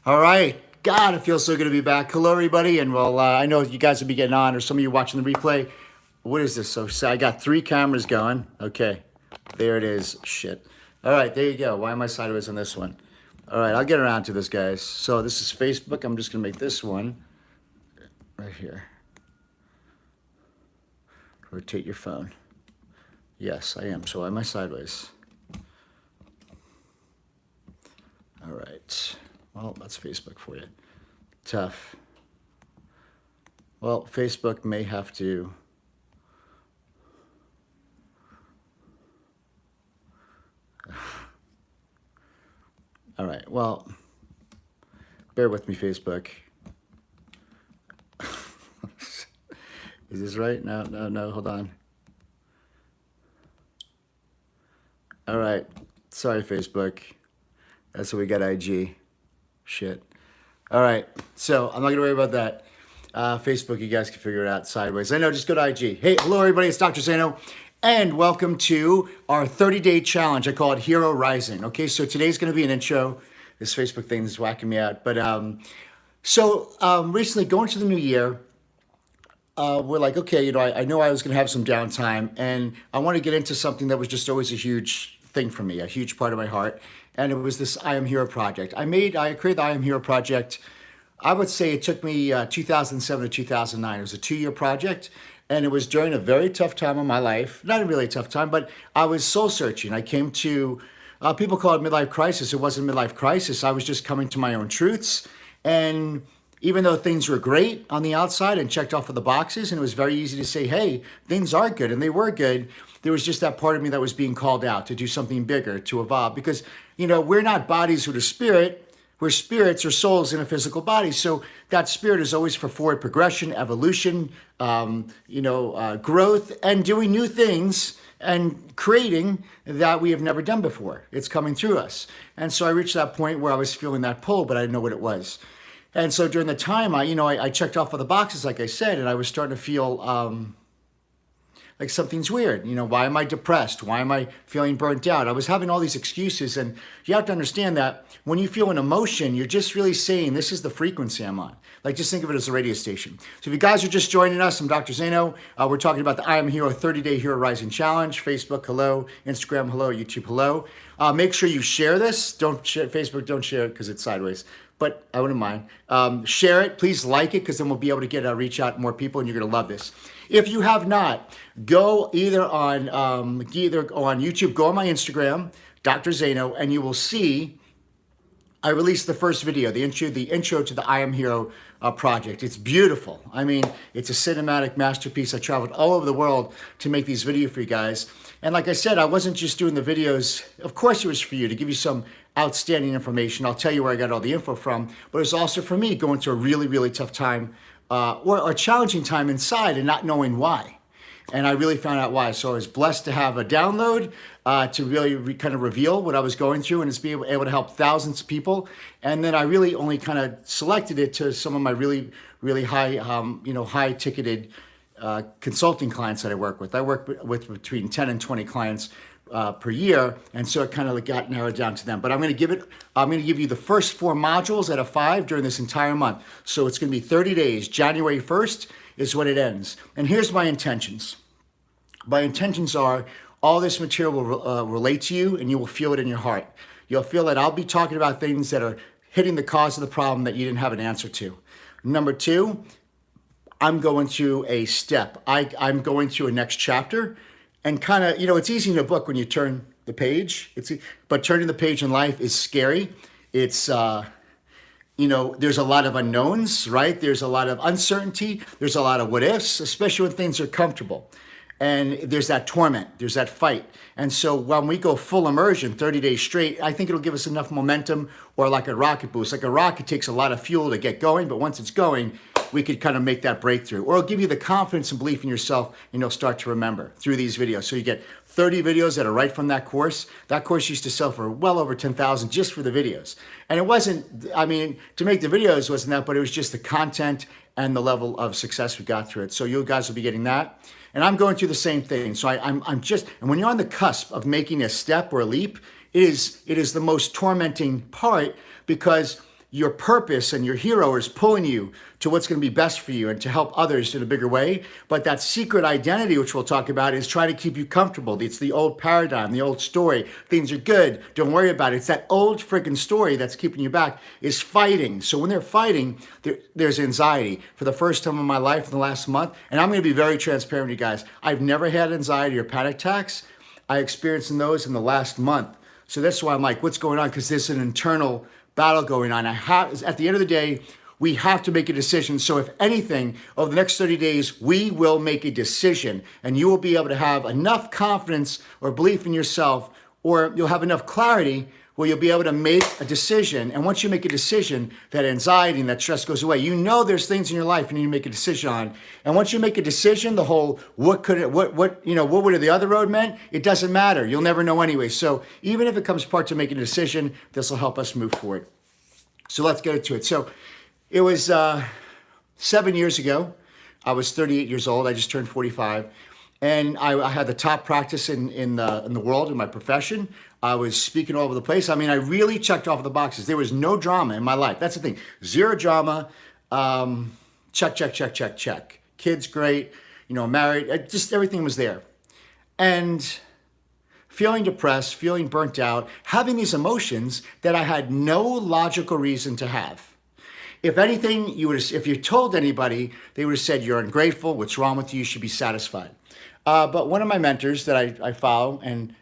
All right. God, it feels so good to be back. Hello, everybody. And well, I know you guys will be getting on, or some of you watching the replay. What is this? So I got 3 cameras going. Okay. There it is. Shit. All right. There you go. Why am I sideways on this one? All right. I'll get around to this, guys. So this is Facebook. I'm just going to make this one right here. Rotate your phone. Yes, I am. So why am I sideways? All right. Well, that's Facebook for you. Tough. Well, Facebook may have to all right. Well, bear with me, Facebook. Is this right? No, hold on. All right. Sorry, Facebook. That's what we got, IG. Shit. All right. So I'm not going to worry about that. Facebook, you guys can figure it out sideways. I know, just go to IG. Hey, hello, everybody. It's Dr. Zaino. And welcome to our 30-day challenge. I call it HeroRising. Okay, so today's going to be an intro. This Facebook thing is whacking me out. But recently, going to the new year, we're like, okay, I know I was going to have some downtime, and I want to get into something that was just always a huge thing for me, a huge part of my heart, and it was this IAmHeroProject. I created the IAmHeroProject. I would say it took me 2007 to 2009. It was a 2-year project, and it was during a very tough time of my life. Not a really tough time, but I was soul searching. I came to, people call it midlife crisis. It wasn't a midlife crisis. I was just coming to my own truths, and even though things were great on the outside and checked off of the boxes, and it was very easy to say, hey, things are good, and they were good, there was just that part of me that was being called out to do something bigger, to evolve. Because, we're not bodies with a spirit. We're spirits or souls in a physical body. So that spirit is always for forward progression, evolution, growth, and doing new things and creating that we have never done before. It's coming through us. And so I reached that point where I was feeling that pull, but I didn't know what it was. And so during the time, I checked off of the boxes, like I said, and I was starting to feel like something's weird. Why am I depressed? Why am I feeling burnt out? I was having all these excuses, and you have to understand that when you feel an emotion, you're just really saying, this is the frequency I'm on. Like, just think of it as a radio station. So if you guys are just joining us, I'm Dr. Zaino. We're talking about the I Am Hero 30-Day Hero Rising Challenge. Facebook, hello. Instagram, hello. YouTube, hello. Make sure you share this. Don't share Facebook, don't share it because it's sideways. But I wouldn't mind. Share it. Please like it, because then we'll be able to get reach out to more people, and you're going to love this. If you have not, go either on YouTube, go on my Instagram, Dr. Zaino, and you will see I released the first video, the intro to the I Am Hero project. It's beautiful. I mean, it's a cinematic masterpiece. I traveled all over the world to make these videos for you guys. And like I said, I wasn't just doing the videos. Of course, it was for you to give you some outstanding information. I'll tell you where I got all the info from, but it's also for me going through a really, really tough time or a challenging time inside and not knowing why. And I really found out why. So I was blessed to have a download to really kind of reveal what I was going through, and it's being able to help thousands of people. And then I really only kind of selected it to some of my really, really high, high ticketed consulting clients that I work with. I work with between 10 and 20 clients per year, and so it kind of got narrowed down to them. But I'm going to give you the first 4 modules out of 5 during this entire month. So it's going to be 30 days. January 1st is when it ends. And here's my intentions. My intentions are all this material will relate to you, and you will feel it in your heart. You'll feel that I'll be talking about things that are hitting the cause of the problem that you didn't have an answer to. Number 2, I'm going through a step. I'm going through a next chapter. And kind of, it's easy in a book when you turn the page. But turning the page in life is scary. It's, there's a lot of unknowns, right? There's a lot of uncertainty. There's a lot of what ifs, especially when things are comfortable. And there's that torment, there's that fight. And so when we go full immersion, 30 days straight, I think it'll give us enough momentum, or like a rocket boost. Like a rocket takes a lot of fuel to get going, but once it's going, we could kind of make that breakthrough. Or it'll give you the confidence and belief in yourself, and you'll start to remember through these videos. So you get 30 videos that are right from that course. That course used to sell for well over 10,000 just for the videos. And it wasn't, to make the videos wasn't that, but it was just the content and the level of success we got through it. So you guys will be getting that. And I'm going through the same thing. So and when you're on the cusp of making a step or a leap, it is the most tormenting part, because your purpose and your hero is pulling you to what's going to be best for you and to help others in a bigger way. But that secret identity, which we'll talk about, is trying to keep you comfortable. It's the old paradigm, the old story. Things are good. Don't worry about it. It's that old freaking story that's keeping you back, is fighting. So when they're fighting, there's anxiety. For the first time in my life in the last month, and I'm going to be very transparent with you guys, I've never had anxiety or panic attacks. I experienced those in the last month. So that's why I'm like, what's going on? Because there's an internal battle going on. At the end of the day, we have to make a decision. So if anything, over the next 30 days, we will make a decision, and you will be able to have enough confidence or belief in yourself, or you'll have enough clarity where you'll be able to make a decision. And once you make a decision, that anxiety and that stress goes away. You know there's things in your life you need to make a decision on. And once you make a decision, the whole what would the other road meant? It doesn't matter. You'll never know anyway. So even if it comes part to making a decision, this will help us move forward. So let's get into it. So it was 7 years ago. I was 38 years old. I just turned 45. And I had the top practice in the world, in my profession. I was speaking all over the place. I mean, I really checked off the boxes. There was no drama in my life. That's the thing. Zero drama. Check, check, check, check, check. Kids, great. Married. Just everything was there. And feeling depressed, feeling burnt out, having these emotions that I had no logical reason to have. If anything, if you told anybody, they would have said, you're ungrateful, what's wrong with you, you should be satisfied. But one of my mentors that I follow, and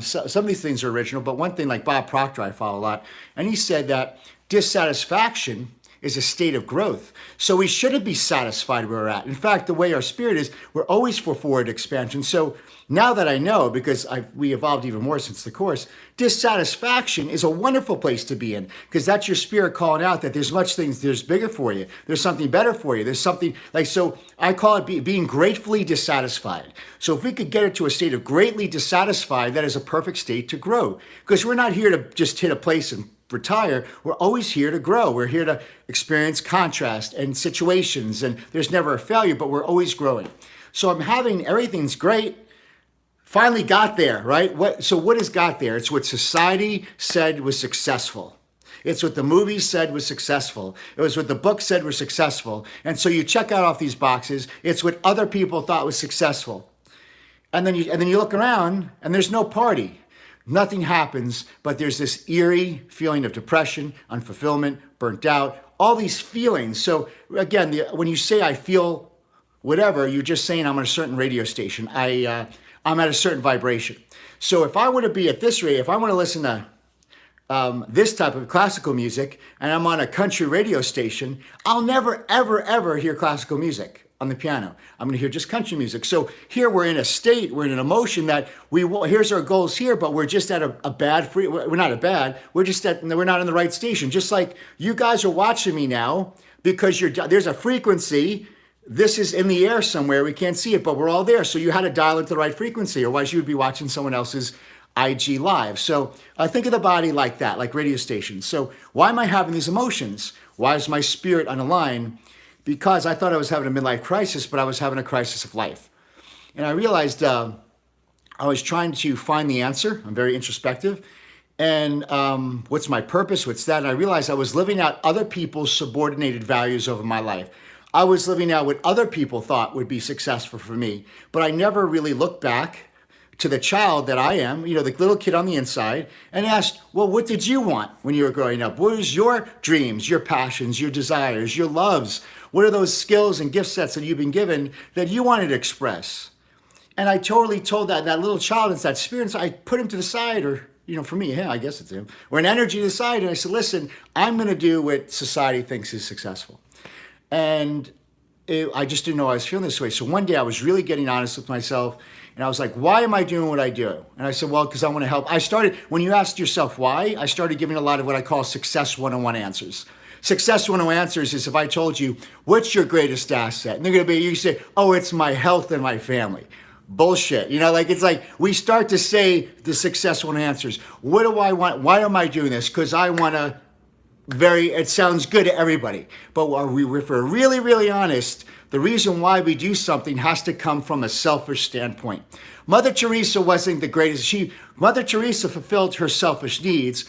some of these things are original, but one thing like Bob Proctor I follow a lot, and he said that dissatisfaction is a state of growth. So we shouldn't be satisfied where we're at. In fact, the way our spirit is, we're always for forward expansion. So now that I know, because we evolved even more since the course, dissatisfaction is a wonderful place to be in, because that's your spirit calling out that there's bigger for you. There's something better for you. There's something so I call it being gratefully dissatisfied. So if we could get it to a state of greatly dissatisfied, that is a perfect state to grow, because we're not here to just hit a place and retire. We're always here to grow. We're here to experience contrast and situations, and there's never a failure, but we're always growing. So everything's great. Finally got there, right? What has got there? It's what society said was successful. It's what the movies said was successful. It was what the book said was successful. And so you check out off these boxes. It's what other people thought was successful. And then you look around and there's no party. Nothing happens, but there's this eerie feeling of depression, unfulfillment, burnt out, all these feelings. So again, when you say I feel whatever, you're just saying I'm on a certain radio station. I'm at a certain vibration. So if I want to be at this rate, if I want to listen to this type of classical music and I'm on a country radio station, I'll never, ever, ever hear classical music on the piano. I'm going to hear just country music. So here we're in a state, we're in an emotion that here's our goals here, but we're just at we're not we're not in the right station. Just like you guys are watching me now because there's a frequency. This is in the air somewhere. We can't see it, but we're all there. So you had to dial into the right frequency, otherwise you would be watching someone else's IG live. So I think of the body like that, like radio stations. So why am I having these emotions? Why is my spirit unaligned? Because I thought I was having a midlife crisis, but I was having a crisis of life. And I realized I was trying to find the answer. I'm very introspective. And what's my purpose? What's that? And I realized I was living out other people's subordinated values over my life. I was living out what other people thought would be successful for me, but I never really looked back to the child that I am, the little kid on the inside, and asked, well, what did you want when you were growing up? What was your dreams, your passions, your desires, your loves? What are those skills and gift sets that you've been given that you wanted to express? And I totally told that little child, it's that spirit, so I put him to the side, or for me, I guess it's him, or an energy to the side, and I said, listen, I'm going to do what society thinks is successful. And I just didn't know I was feeling this way. So one day I was really getting honest with myself, and I was like, why am I doing what I do? And I said, well, because I want to help. When you asked yourself why, I started giving a lot of what I call Success 101 answers. Success 101 answers is if I told you, what's your greatest asset? And they're going to be, you say, oh, it's my health and my family. Bullshit. It's like we start to say the Success 101 answers. What do I want? Why am I doing this? Because I want to it sounds good to everybody. But if we're really, really honest, the reason why we do something has to come from a selfish standpoint. Mother Teresa wasn't the greatest. Mother Teresa fulfilled her selfish needs,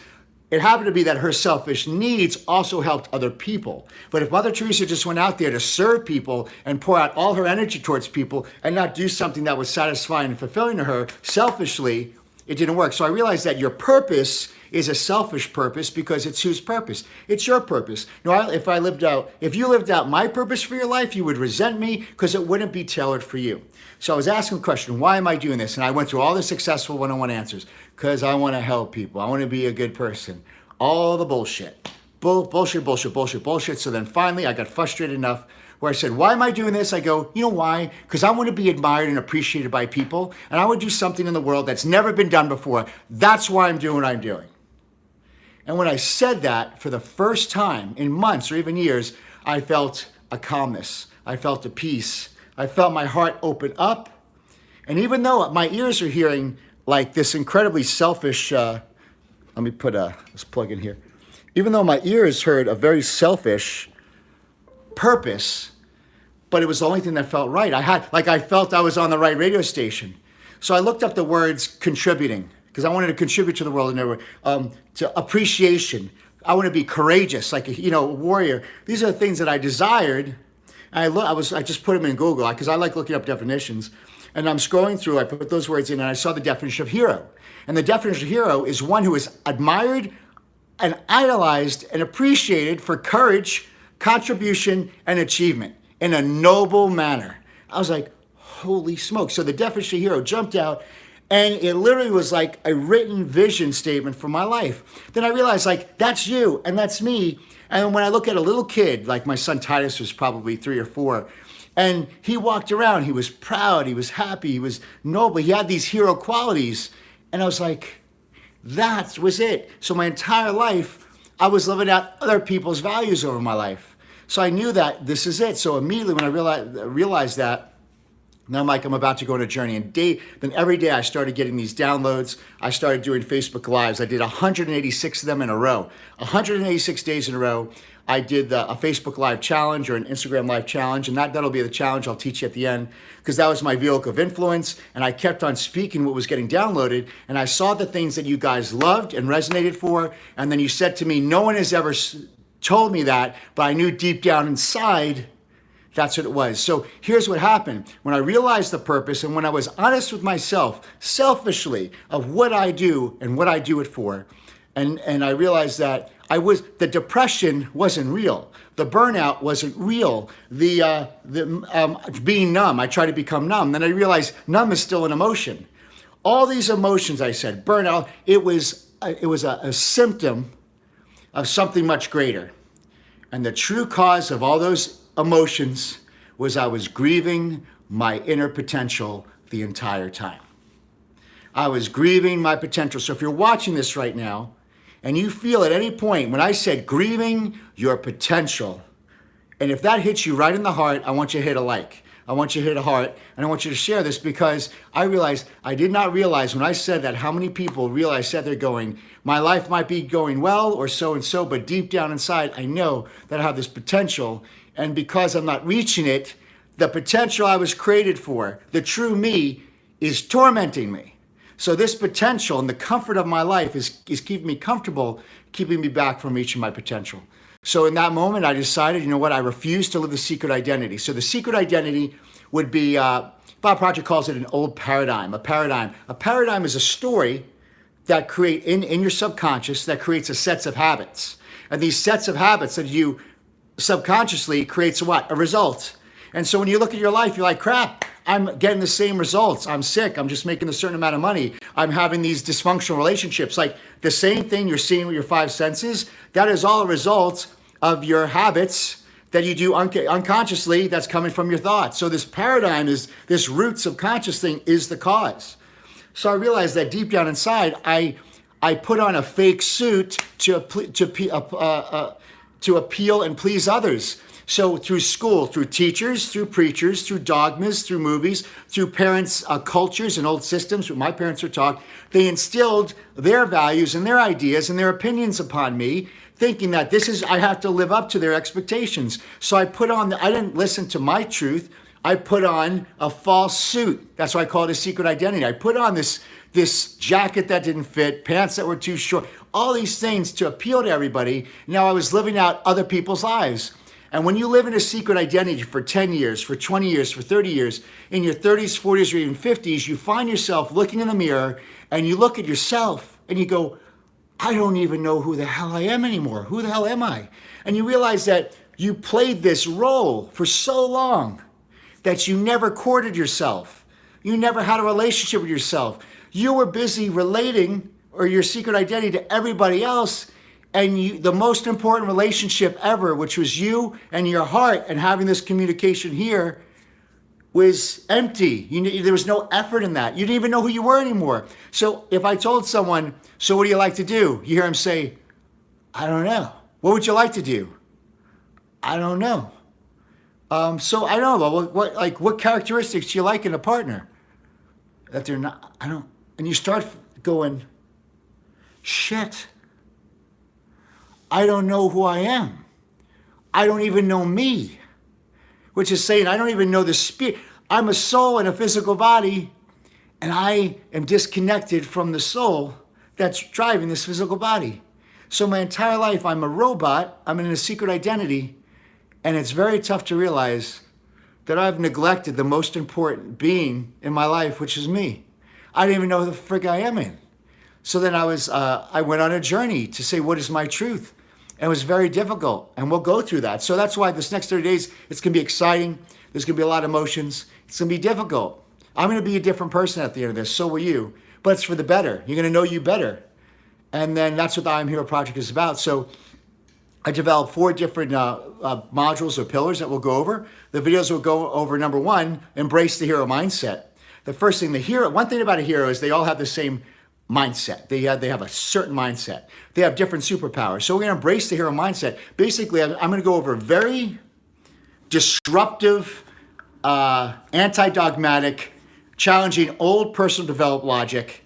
It happened to be that her selfish needs also helped other people. But if Mother Teresa just went out there to serve people and pour out all her energy towards people and not do something that was satisfying and fulfilling to her selfishly, it didn't work. So I realized that your purpose is a selfish purpose because it's whose purpose? It's your purpose. Now, if you lived out my purpose for your life, you would resent me because it wouldn't be tailored for you. So I was asking the question, why am I doing this? And I went through all the successful one-on-one answers. Because I want to help people. I want to be a good person. All the bullshit. Bullshit. So then finally I got frustrated enough where I said, why am I doing this? I go, you know why? Because I want to be admired and appreciated by people. And I want to do something in the world that's never been done before. That's why I'm doing what I'm doing. And when I said that for the first time in months or even years, I felt a calmness. I felt a peace. I felt my heart open up. And even though my ears are hearing like this incredibly selfish, let me put this plug in here. Even though my ears heard a very selfish purpose, but it was the only thing that felt right. I felt I was on the right radio station. So I looked up the words contributing, because I wanted to contribute to the world to appreciation. I want to be courageous, like a warrior. These are the things that I desired. And I just put them in Google because I like looking up definitions. And I'm scrolling through, I put those words in and I saw the definition of hero. And the definition of hero is one who is admired and idolized and appreciated for courage, contribution, and achievement in a noble manner. I was like, holy smoke. So the definition of hero jumped out and it literally was like a written vision statement for my life. Then I realized like, that's you and that's me. And when I look at a little kid, like my son Titus was probably 3 or 4, and he walked around, he was proud, he was happy, he was noble, he had these hero qualities. And I was like, that was it. So my entire life, I was living out other people's values over my life. So I knew that this is it. So immediately when I realized that, now I'm about to go on a journey. And then every day I started getting these downloads. I started doing Facebook Lives. I did 186 of them in a row. 186 days in a row. I did a Facebook Live challenge or an Instagram Live challenge, and that'll be the challenge I'll teach you at the end, because that was my vehicle of influence, and I kept on speaking what was getting downloaded, and I saw the things that you guys loved and resonated for, and then you said to me, no one has ever told me that, but I knew deep down inside that's what it was. So here's what happened. When I realized the purpose and when I was honest with myself, selfishly, of what I do and what I do it for, and I realized that the depression wasn't real. The burnout wasn't real. The being numb, I tried to become numb. Then I realized numb is still an emotion. All these emotions, I said, burnout, it was a symptom of something much greater. And the true cause of all those emotions was I was grieving my inner potential the entire time. I was grieving my potential. So if you're watching this right now, and you feel at any point when I said grieving your potential, and if that hits you right in the heart, I want you to hit a like. I want you to hit a heart, and I want you to share this, because I did not realize when I said that how many people said they're going, my life might be going well or so and so, but deep down inside, I know that I have this potential, and because I'm not reaching it, the potential I was created for, the true me, is tormenting me. So this potential and the comfort of my life is keeping me comfortable, keeping me back from reaching my potential. So in that moment, I decided, you know what, I refuse to live the secret identity. So the secret identity would be, Bob Project calls it an old paradigm. A paradigm is a story that create in your subconscious that creates a sets of habits. And these sets of habits that you subconsciously creates what? A result. And so when you look at your life, you're like, crap, I'm getting the same results. I'm sick. I'm just making a certain amount of money. I'm having these dysfunctional relationships. Like the same thing you're seeing with your 5 senses, that is all a result of your habits that you do unconsciously that's coming from your thoughts. So this paradigm is, this root subconscious thing is the cause. So I realized that deep down inside, I put on a fake suit to appeal and please others. So through school, through teachers, through preachers, through dogmas, through movies, through parents' cultures and old systems, what my parents were taught, they instilled their values and their ideas and their opinions upon me, thinking that I have to live up to their expectations. So I didn't listen to my truth. I put on a false suit. That's why I call it a secret identity. I put on this jacket that didn't fit, pants that were too short, all these things to appeal to everybody. Now I was living out other people's lives. And when you live in a secret identity for 10 years, for 20 years, for 30 years, in your 30s, 40s, or even 50s, you find yourself looking in the mirror and you look at yourself and you go, I don't even know who the hell I am anymore. Who the hell am I? And you realize that you played this role for so long that you never courted yourself. You never had a relationship with yourself. You were busy relating or your secret identity to everybody else. And the most important relationship ever, which was you and your heart and having this communication here, was empty. There was no effort in that. You didn't even know who you were anymore. So if I told someone, so what do you like to do? You hear them say, I don't know. What would you like to do? I don't know. So I don't know. What characteristics do you like in a partner? That they're not, I don't, and you start going, shit. I don't know who I am. I don't even know me, which is saying I don't even know the spirit. I'm a soul in a physical body, and I am disconnected from the soul that's driving this physical body. So my entire life, I'm a robot. I'm in a secret identity, and it's very tough to realize that I've neglected the most important being in my life, which is me. I didn't even know who the frick I am in. So then I went on a journey to say, what is my truth? And it was very difficult, and we'll go through that. So that's why this next 30 days, it's gonna be exciting. There's gonna be a lot of emotions. It's gonna be difficult. I'm gonna be a different person at the end of this, so will you. But it's for the better. You're gonna know you better. And then that's what the IAmHeroProject is about. So I developed 4 different modules or pillars that we'll go over. The videos will go over, number 1, embrace the hero mindset. The first thing, one thing about a hero is they all have the same mindset. They have a certain mindset. They have different superpowers. So we're going to embrace the hero mindset. Basically, I'm going to go over very disruptive, anti-dogmatic, challenging old personal developed logic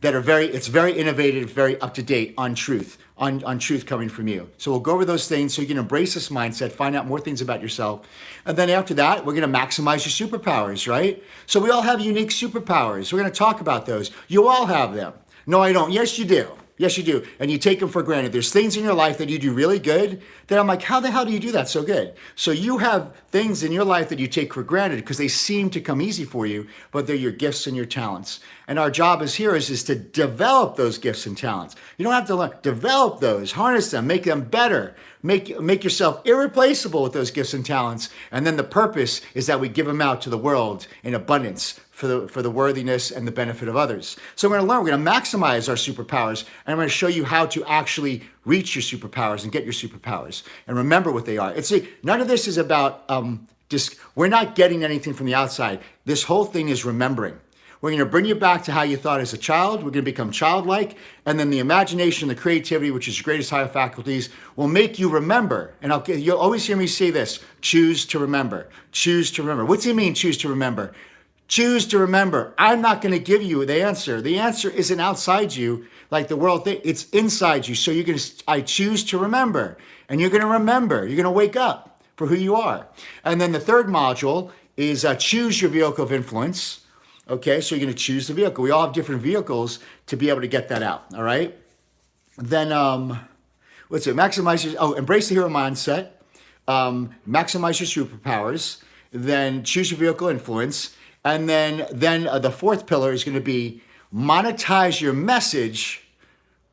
that it's very innovative, very up to date on truth, on truth coming from you. So we'll go over those things so you can embrace this mindset, find out more things about yourself. And then after that, we're going to maximize your superpowers, right? So we all have unique superpowers. We're going to talk about those. You all have them. No, I don't. Yes, you do. Yes, you do. And you take them for granted. There's things in your life that you do really good that I'm like, how the hell do you do that so good? So you have things in your life that you take for granted because they seem to come easy for you, but they're your gifts and your talents. And our job as heroes is to develop those gifts and talents. You don't have to learn, develop those, harness them, make them better, make yourself irreplaceable with those gifts and talents. And then the purpose is that we give them out to the world in abundance for the worthiness and the benefit of others. So we're going to maximize our superpowers, and I'm going to show you how to actually reach your superpowers and get your superpowers and remember what they are. None of this is about, we're not getting anything from the outside. This whole thing is remembering. We're going to bring you back to how you thought as a child. We're going to become childlike. And then the imagination, the creativity, which is your greatest higher faculties, will make you remember. And you'll always hear me say this, choose to remember. Choose to remember. What's it mean, choose to remember? Choose to remember. I'm not going to give you the answer. The answer isn't outside you like the world thinks. It's inside you. So I choose to remember. And you're going to remember. You're going to wake up for who you are. And then the third module is choose your vehicle of influence. Okay, so you're going to choose the vehicle. We all have different vehicles to be able to get that out. All right. Then embrace the hero mindset. Maximize your superpowers. Then choose your vehicle influence. And then the fourth pillar is going to be monetize your message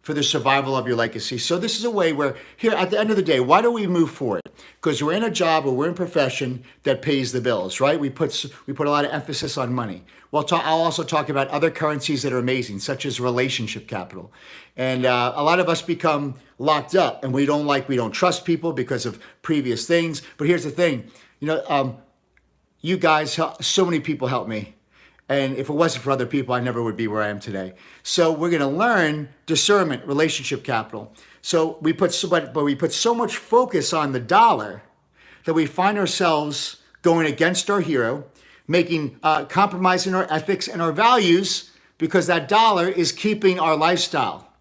for the survival of your legacy. So this is a way where here at the end of the day, why do we move forward? Because we're in a job or we're in a profession that pays the bills, right? We put a lot of emphasis on money. Well, I'll also talk about other currencies that are amazing, such as relationship capital. And a lot of us become locked up and we don't trust people because of previous things. But here's the thing, you guys, so many people helped me. And if it wasn't for other people, I never would be where I am today. So we're going to learn discernment, relationship capital. So we put so much focus on the dollar that we find ourselves going against our hero, compromising our ethics and our values because that dollar is keeping our lifestyle.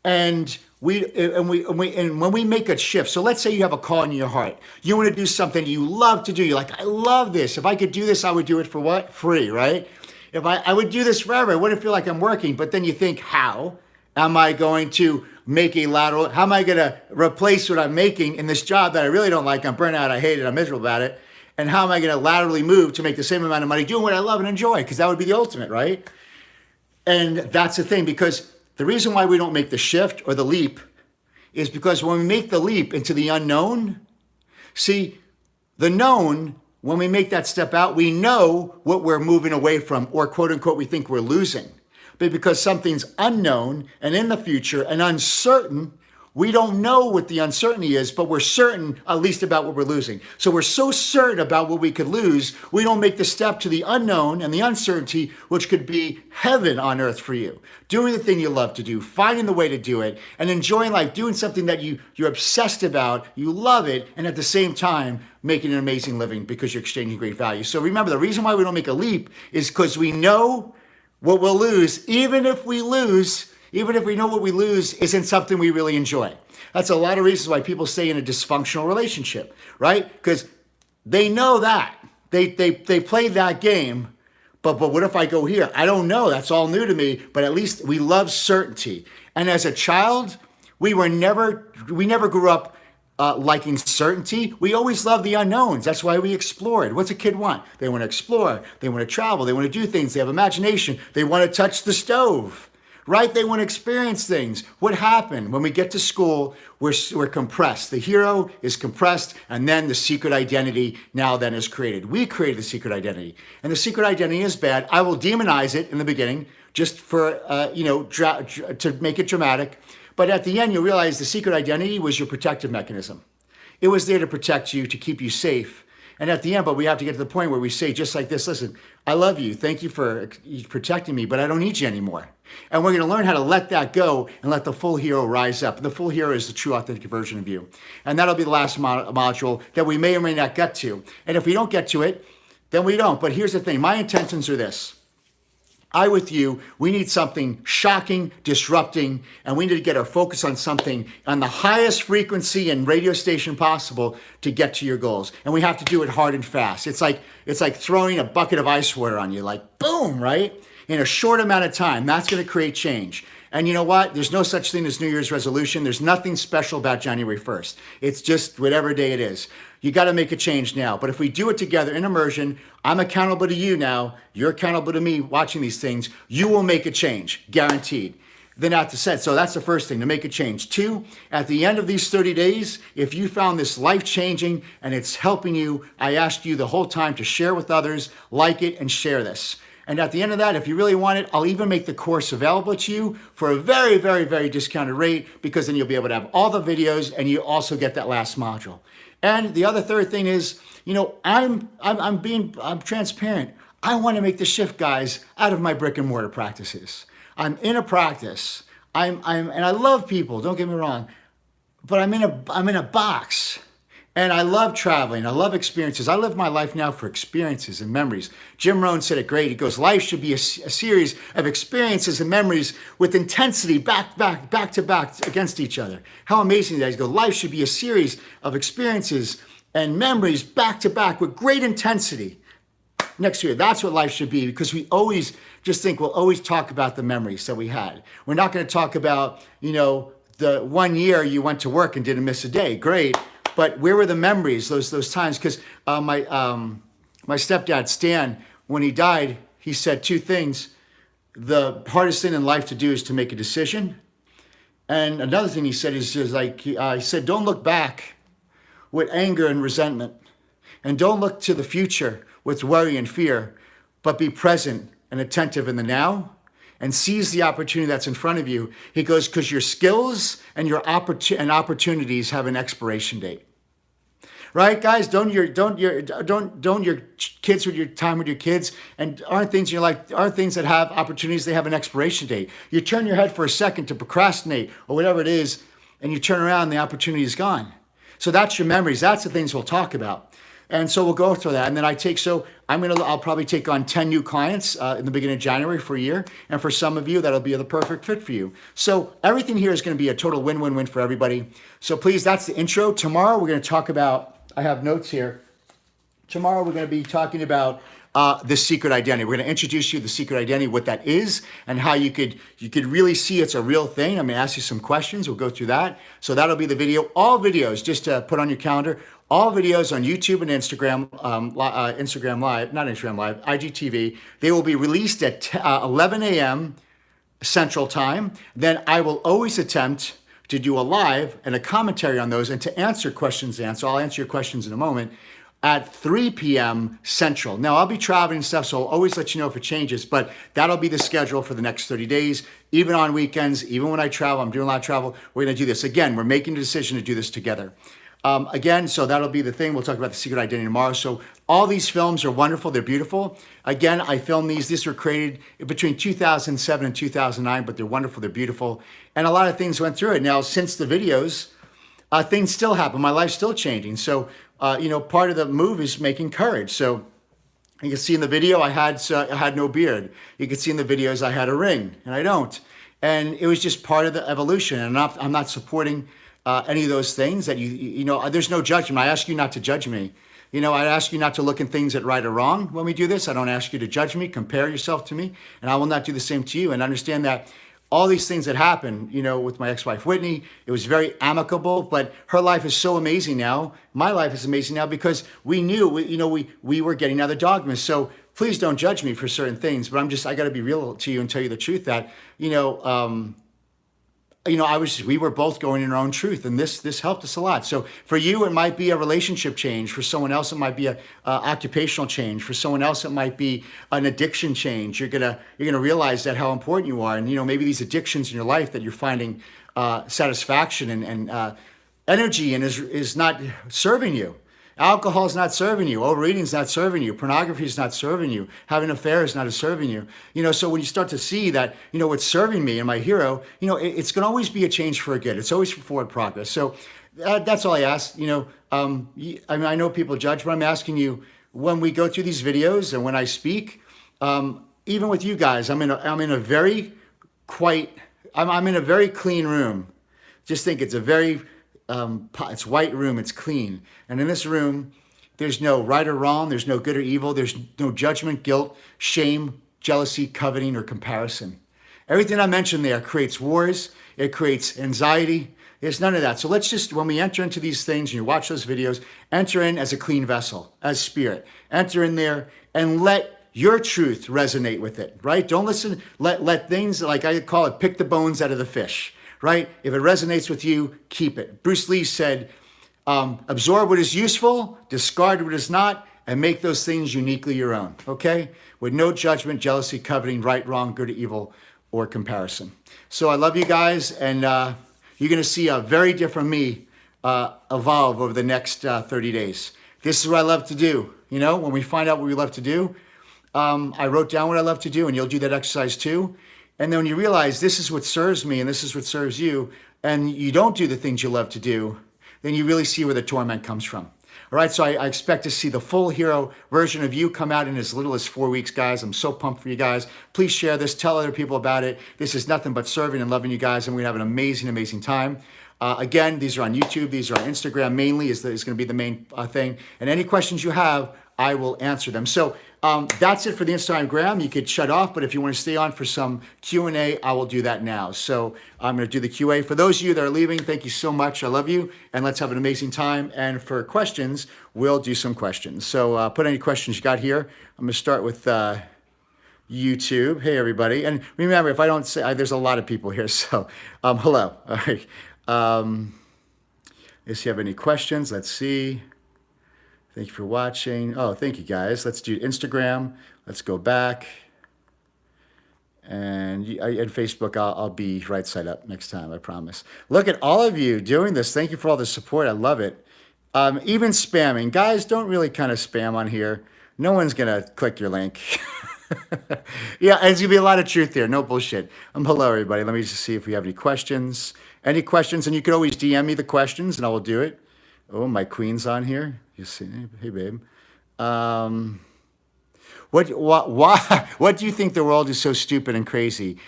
And and when we make a shift, so let's say you have a call in your heart. You want to do something you love to do. You're like, I love this. If I could do this, I would do it for what? Free, right? If I would do this forever, I wouldn't feel like I'm working. But then you think, how am I going to make a lateral? How am I going to replace what I'm making in this job that I really don't like? I'm burnt out. I hate it. I'm miserable about it. And how am I going to laterally move to make the same amount of money doing what I love and enjoy? Because that would be the ultimate, right? And that's the thing, because the reason why we don't make the shift or the leap is because when we make the leap into the unknown, see, the known, when we make that step out, we know what we're moving away from, or quote unquote, we think we're losing. But because something's unknown and in the future and uncertain, we don't know what the uncertainty is, but we're certain at least about what we're losing. So we're so certain about what we could lose, we don't make the step to the unknown and the uncertainty, which could be heaven on earth for you. Doing the thing you love to do, finding the way to do it, and enjoying life, doing something that you're obsessed about, you love it, and at the same time, making an amazing living because you're exchanging great value. So remember, the reason why we don't make a leap is because we know what we'll lose, even if we know what we lose isn't something we really enjoy. That's a lot of reasons why people stay in a dysfunctional relationship, right? Because they know that. They play that game, but what if I go here? I don't know. That's all new to me, but at least we love certainty. And as a child, we never grew up liking certainty. We always loved the unknowns. That's why we explored. What's a kid want? They want to explore. They want to travel. They want to do things. They have imagination. They want to touch the stove. Right? They want to experience things. What happened? When we get to school, we're compressed. The hero is compressed, and then the secret identity now then is created. We created the secret identity. And the secret identity is bad. I will demonize it in the beginning, just for, to make it dramatic. But at the end, you'll realize the secret identity was your protective mechanism. It was there to protect you, to keep you safe. And at the end, but we have to get to the point where we say, just like this, listen, I love you. Thank you for protecting me, but I don't need you anymore. And we're going to learn how to let that go and let the full hero rise up. The full hero is the true, authentic version of you. And that'll be the last module that we may or may not get to. And if we don't get to it, then we don't. But here's the thing. My intentions are this. With you, we need something shocking, disrupting, and we need to get our focus on something on the highest frequency and radio station possible to get to your goals. And we have to do it hard and fast. It's like throwing a bucket of ice water on you, like boom, right? In a short amount of time. That's going to create change. And you know what? There's no such thing as New Year's resolution. There's nothing special about January 1st. It's just whatever day it is. You got to make a change now. But if we do it together in immersion, I'm accountable to you now. You're accountable to me watching these things. You will make a change, guaranteed. Then out to set. So that's the first thing, to make a change. 2, at the end of these 30 days, if you found this life-changing and it's helping you, I asked you the whole time to share with others, like it, and share this. And at the end of that, if you really want it, I'll even make the course available to you for a very, very, very discounted rate, because then you'll be able to have all the videos and you also get that last module. And the other third thing is, I'm transparent. I want to make the shift, guys, out of my brick and mortar practices. I'm in a practice. And I love people, don't get me wrong, but I'm in a box. And I love traveling. I love experiences. I live my life now for experiences and memories. Jim Rohn said it great. He goes, life should be a series of experiences and memories with intensity back to back against each other. How amazing that is. He goes, life should be a series of experiences and memories back to back with great intensity next to it. That's what life should be, because we always just think we'll always talk about the memories that we had. We're not going to talk about, the 1 year you went to work and didn't miss a day. Great. But where were the memories, those times? Because my stepdad, Stan, when he died, he said 2 things. The hardest thing in life to do is to make a decision. And another thing he said is he said, don't look back with anger and resentment. And don't look to the future with worry and fear, but be present and attentive in the now and seize the opportunity that's in front of you. He goes, because your skills and your opportunities have an expiration date. Right, guys? Don't your kids with your time with your kids, and aren't things that have opportunities, they have an expiration date. You turn your head for a second to procrastinate or whatever it is, and you turn around and the opportunity is gone. So that's your memories. That's the things we'll talk about. And so we'll go through that. And then I'll probably take on 10 new clients in the beginning of January for a year. And for some of you, that'll be the perfect fit for you. So everything here is going to be a total win-win-win for everybody. So please, that's the intro. Tomorrow, we're going to talk about, I have notes here. Tomorrow, we're going to be talking about the secret identity. We're going to introduce you to the secret identity, what that is, and how you could really see it's a real thing. I'm going to ask you some questions. We'll go through that. So that'll be the video. All videos, just to put on your calendar, all videos on YouTube and Instagram, Instagram Live, not Instagram Live, IGTV. They will be released at 11 a.m. Central Time. Then I will always attempt to do a live and a commentary on those and to answer questions. So I'll answer your questions in a moment at 3 p.m. Central. Now, I'll be traveling and stuff, so I'll always let you know if it changes, but that'll be the schedule for the next 30 days. Even on weekends, even when I travel, I'm doing a lot of travel, we're going to do this. Again, we're making the decision to do this together. Again, so that'll be the thing. We'll talk about the secret identity tomorrow. So all these films are wonderful. They're beautiful. Again, I filmed these. These were created between 2007 and 2009, but they're wonderful. They're beautiful. And a lot of things went through it. Now, since the videos, things still happen. My life's still changing. So, part of the move is making courage. So you can see in the video, I had no beard. You can see in the videos, I had a ring, and I don't. And it was just part of the evolution. And I'm not supporting any of those things that there's no judgment. I ask you not to judge me. I ask you not to look at things that right or wrong when we do this. I don't ask you to judge me, compare yourself to me, and I will not do the same to you. And understand that all these things that happened, with my ex-wife, Whitney, it was very amicable, but her life is so amazing now. My life is amazing now because we knew, we were getting out of the dogmas. So please don't judge me for certain things, but I got to be real to you and tell you the truth that, we were both going in our own truth, and this helped us a lot. So for you, it might be a relationship change. For someone else, it might be a occupational change. For someone else, it might be an addiction change. You're gonna realize that how important you are, and maybe these addictions in your life that you're finding satisfaction and energy and is not serving you. Alcohol is not serving you. Overeating is not serving you. Pornography is not serving you. Having affairs is not serving you. So when you start to see that, what's serving me and my hero, it's going to always be a change for a good. It's always for forward progress. So that's all I ask. I know people judge, but I'm asking you, when we go through these videos and when I speak, even with you guys, I'm in a very quiet, I'm in a very clean room. Just think it's a very it's white room, it's clean. And in this room, there's no right or wrong, there's no good or evil, there's no judgment, guilt, shame, jealousy, coveting, or comparison. Everything I mentioned there creates wars, it creates anxiety. There's none of that. So let's just, when we enter into these things and you watch those videos, enter in as a clean vessel, as spirit. Enter in there and let your truth resonate with it, right? Don't listen, let things, like I call it, pick the bones out of the fish. Right? If it resonates with you, keep it. Bruce Lee said, absorb what is useful, discard what is not, and make those things uniquely your own. Okay? With no judgment, jealousy, coveting, right, wrong, good or evil, or comparison. So I love you guys, and you're going to see a very different me evolve over the next 30 days. This is what I love to do. When we find out what we love to do, I wrote down what I love to do, and you'll do that exercise too. And then when you realize this is what serves me and this is what serves you, and you don't do the things you love to do, then you really see where the torment comes from. All right, so I expect to see the full hero version of you come out in as little as 4 weeks, guys. I'm so pumped for you guys. Please share this. Tell other people about it. This is nothing but serving and loving you guys, and we're going to have an amazing, amazing time. Again, these are on YouTube. These are on Instagram mainly is going to be the main thing. And any questions you have, I will answer them. So that's it for the Instagram. You could shut off, but if you want to stay on for some Q&A, I will do that now. So I'm going to do the QA. For those of you that are leaving, thank you so much. I love you, and let's have an amazing time. And for questions, we'll do some questions. So put any questions you got here. I'm going to start with YouTube. Hey, everybody. And remember, if I don't say, there's a lot of people here, so hello. All right. If you have any questions, let's see. Thank you for watching. Oh, thank you guys. Let's do Instagram. Let's go back. And Facebook, I'll be right side up next time, I promise. Look at all of you doing this. Thank you for all the support. I love it. Even spamming. Guys, don't really kind of spam on here. No one's going to click your link. Yeah, there's going to be a lot of truth there. No bullshit. Hello, everybody. Let me just see if we have any questions. Any questions? And you can always DM me the questions, and I will do it. Oh, my queen's on here. You see, hey babe. Um, what do you think the world is so stupid and crazy?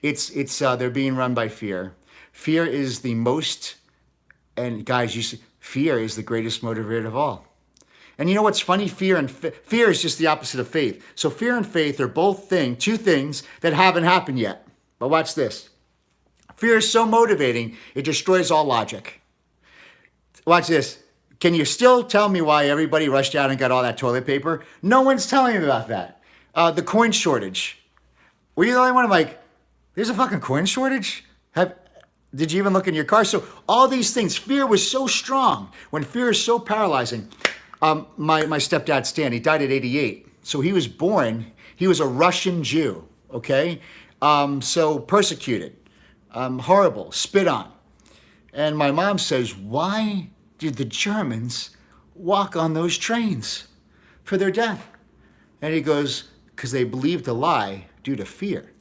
It's they're being run by fear. Fear is the most, and guys, you see, fear is the greatest motivator of all. And you know what's funny? Fear is just the opposite of faith. So fear and faith are both two things that haven't happened yet. But watch this. Fear is so motivating, it destroys all logic. Watch this. Can you still tell me why everybody rushed out and got all that toilet paper? No one's telling me about that. The coin shortage. Were you the only one? I'm like, there's a fucking coin shortage? Did you even look in your car? So all these things, fear was so strong. When fear is so paralyzing, my stepdad Stan, he died at 88. So he was born, he was a Russian Jew, okay? So persecuted, horrible, spit on. And my mom says, why did the Germans walk on those trains for their death? And he goes, because they believed a lie due to fear.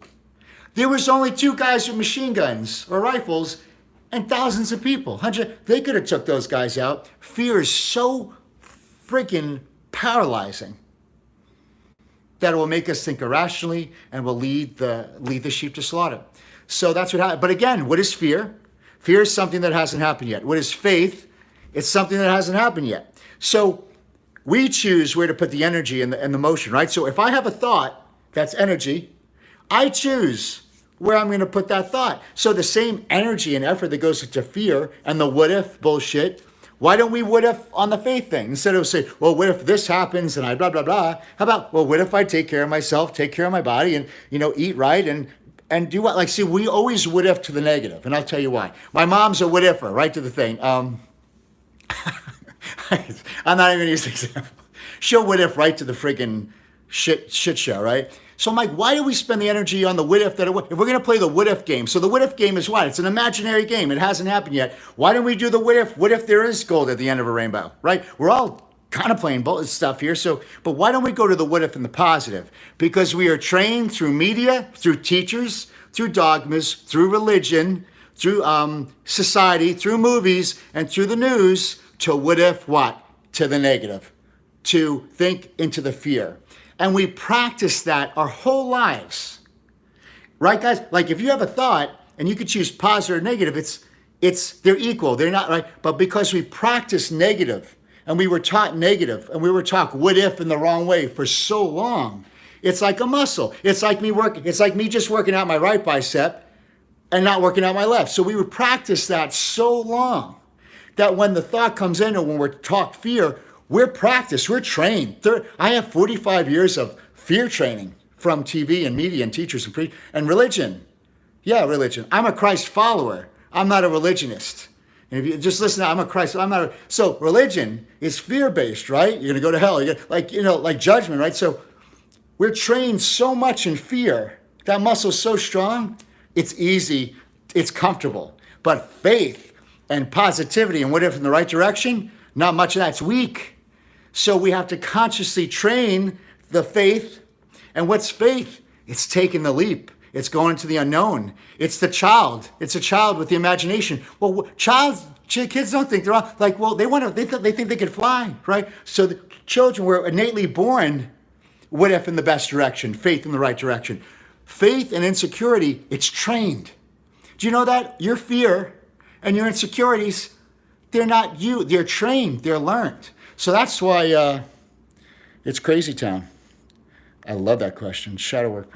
There was only 2 guys with machine guns or rifles and thousands of people. They could have took those guys out. Fear is so freaking paralyzing that it will make us think irrationally and will lead the sheep to slaughter. So that's what happened. But again, what is fear? Fear is something that hasn't happened yet. What is faith? It's something that hasn't happened yet. So we choose where to put the energy and the motion, right? So if I have a thought, that's energy, I choose where I'm going to put that thought. So the same energy and effort that goes into fear and the what if bullshit, why don't we what if on the faith thing? Instead of say, well, what if this happens and I blah, blah, blah. How about, well, what if I take care of myself, take care of my body and, eat right and do what? Like, see, we always what if to the negative. And I'll tell you why. My mom's a what ifer, right to the thing. I'm not even going to use the example. She'll what if right to the friggin' shit show, right? So I'm like, why do we spend the energy on the what if if we're going to play the what if game? So the what if game is what? It's an imaginary game. It hasn't happened yet. Why don't we do the what if? What if there is gold at the end of a rainbow, right? We're all kind of playing both stuff here. So, but why don't we go to the what if and the positive? Because we are trained through media, through teachers, through dogmas, through religion, through society, through movies, and through the news to what if what? To the negative, to think into the fear. And we practice that our whole lives. Right, guys? Like if you have a thought and you could choose positive or negative, they're equal. They're not right. But because we practice negative and we were taught negative and we were taught what if in the wrong way for so long, it's like a muscle. It's like me just working out my right bicep and not working out my left. So we would practice that so long that when the thought comes in or when we're taught fear, we're practiced, we're trained. I have 45 years of fear training from TV and media and teachers and religion. Yeah, religion. I'm a Christ follower. I'm not a religionist. And if you just listen, I'm a Christ. So religion is fear-based, right? You're gonna go to hell. Like judgment, right? So we're trained so much in fear. That muscle's so strong. It's easy. It's comfortable. But faith and positivity and what if in the right direction? Not much of that's weak. So we have to consciously train the faith. And what's faith? It's taking the leap. It's going into the unknown. It's the child. It's a child with the imagination. Well, kids don't think they're all like, well, they think they can fly, right? So the children were innately born, what if in the best direction, faith in the right direction. Faith and insecurity, it's trained. Do you know that? Your fear and your insecurities, they're not you. They're trained. They're learned. So that's why it's crazy town. I love that question. Shadow work.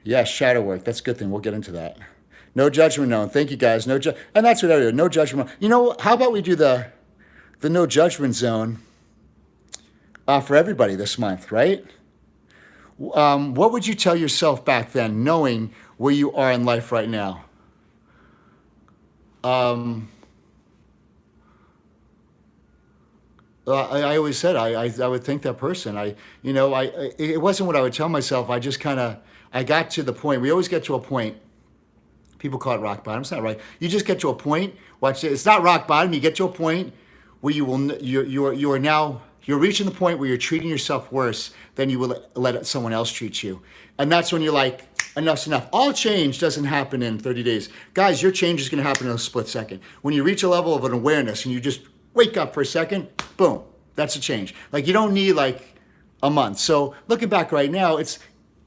Yes, shadow work. That's a good thing. We'll get into that. No judgment known. Thank you, guys. And that's what I do. No judgment. How about we do the no judgment zone for everybody this month, right? What would you tell yourself back then, knowing where you are in life right now? I always said I would think that person. It wasn't what I would tell myself. I got to the point. We always get to a point. People call it rock bottom. It's not right. You just get to a point. Watch it. It's not rock bottom. You get to a point where you are now You're reaching the point where you're treating yourself worse than you will let someone else treat you. And that's when you're like, enough's enough. All change doesn't happen in 30 days. Guys, your change is going to happen in a split second. When you reach a level of an awareness and you just wake up for a second, boom, that's a change. Like, you don't need like a month. So looking back right now, it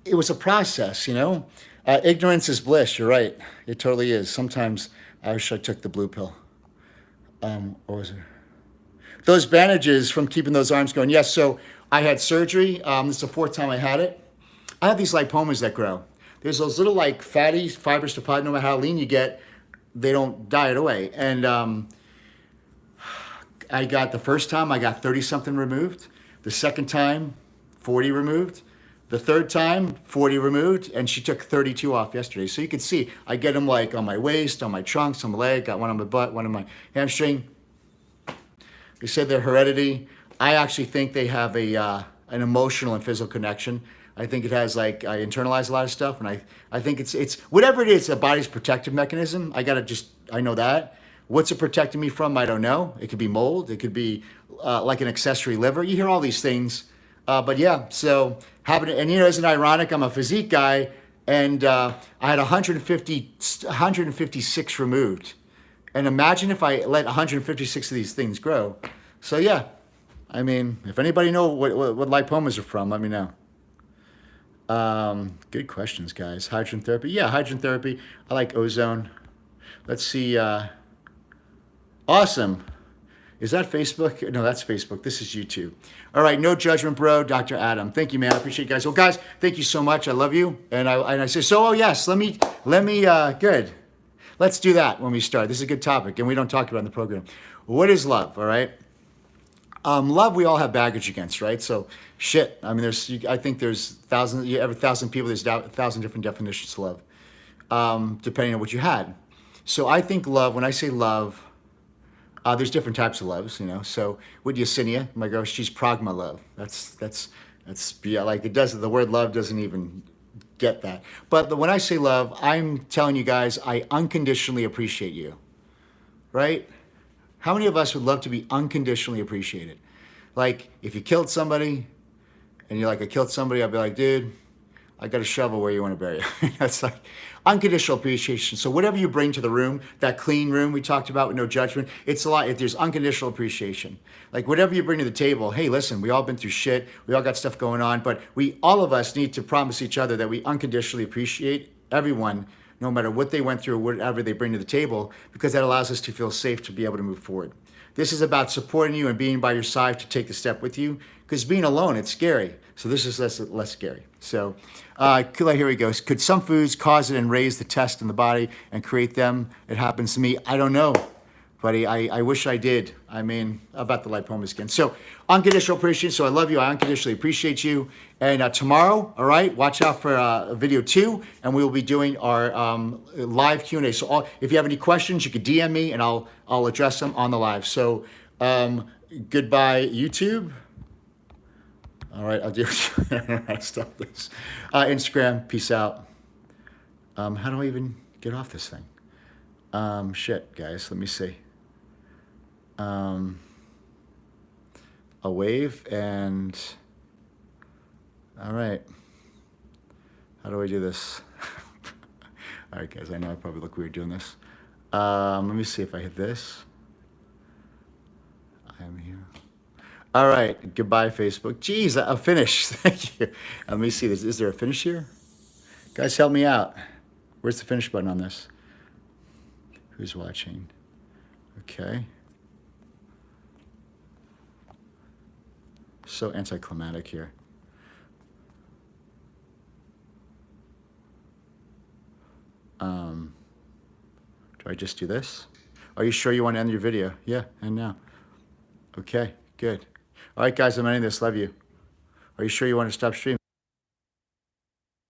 was a process, you know? Ignorance is bliss. You're right. It totally is. Sometimes I wish I took the blue pill. What was it? Those bandages from keeping those arms going. Yes, so I had surgery. This is the 4th time I had it. I have these lipomas that grow. There's those little like fatty fibers deposited. No matter how lean you get, they don't die away. And I got the first time, I got 30 something removed. The second time, 40 removed. The third time, 40 removed, and she took 32 off yesterday. So you can see, I get them like on my waist, on my trunks, on my leg, got one on my butt, one on my hamstring. They said they're heredity. I actually think they have an emotional and physical connection. I think it has like, I internalize a lot of stuff, and I think it's whatever it is, the body's protective mechanism. I know that. What's it protecting me from? I don't know. It could be mold. It could be like an accessory liver. You hear all these things. But yeah, so and you know, isn't it ironic? I'm a physique guy, and I had 156 removed. And imagine if I let 156 of these things grow. So yeah, I mean, if anybody know what lipomas are from, let me know. Good questions, guys. Hydrogen therapy. Yeah, hydrogen therapy. I like ozone. Let's see. Awesome. Is that Facebook? No, that's Facebook. This is YouTube. All right, no judgment, bro. Dr. Adam. Thank you, man. I appreciate you guys. Well, guys, thank you so much. I love you. And I say, so, oh, yes, let me, good. Let's do that when we start. This is a good topic, and we don't talk about it in the program. What is love, all right? Love, we all have baggage against, right? So, shit. I mean, I think there's thousands, every 1,000 people, there's 1,000 different definitions of love, depending on what you had. So I think love, when I say love, there's different types of loves, you know. So with Yesenia, my girl, she's pragma love. That's yeah, like it does. The word love doesn't even get that. But when I say love, I'm telling you guys, I unconditionally appreciate you, right? How many of us would love to be unconditionally appreciated? Like if you killed somebody, and you're like, I killed somebody, I'd be like, dude, I got a shovel where you want to bury it. That's like unconditional appreciation. So whatever you bring to the room, that clean room we talked about with no judgment, it's a lot. If there's unconditional appreciation, like whatever you bring to the table, hey, listen, we all been through shit. We all got stuff going on, but all of us need to promise each other that we unconditionally appreciate everyone, no matter what they went through or whatever they bring to the table, because that allows us to feel safe to be able to move forward. This is about supporting you and being by your side to take the step with you, because being alone, it's scary. So this is less scary. So here we go. Could some foods cause it and raise the test in the body and create them? It happens to me. I don't know, buddy. I wish I did. I mean, about the lipomas again. So unconditional appreciation. So I love you. I unconditionally appreciate you. And tomorrow, all right, watch out for video 2, and we will be doing our live Q&A. So if you have any questions, you could DM me, and I'll address them on the live. So goodbye, YouTube. All right, I'll do it. Stop this. Instagram, peace out. How do I even get off this thing? Shit, guys, let me see. A wave and, all right. How do I do this? All right, guys, I know I probably look weird doing this. Let me see if I hit this. I am here. All right, goodbye, Facebook. Jeez, a finish. Thank you. Let me see this. Is there a finish here? Guys, help me out. Where's the finish button on this? Who's watching? Okay. So anticlimactic here. Do I just do this? Are you sure you want to end your video? Yeah, and now. Okay, good. All right, guys, I'm ending this. Love you. Are you sure you want to stop streaming?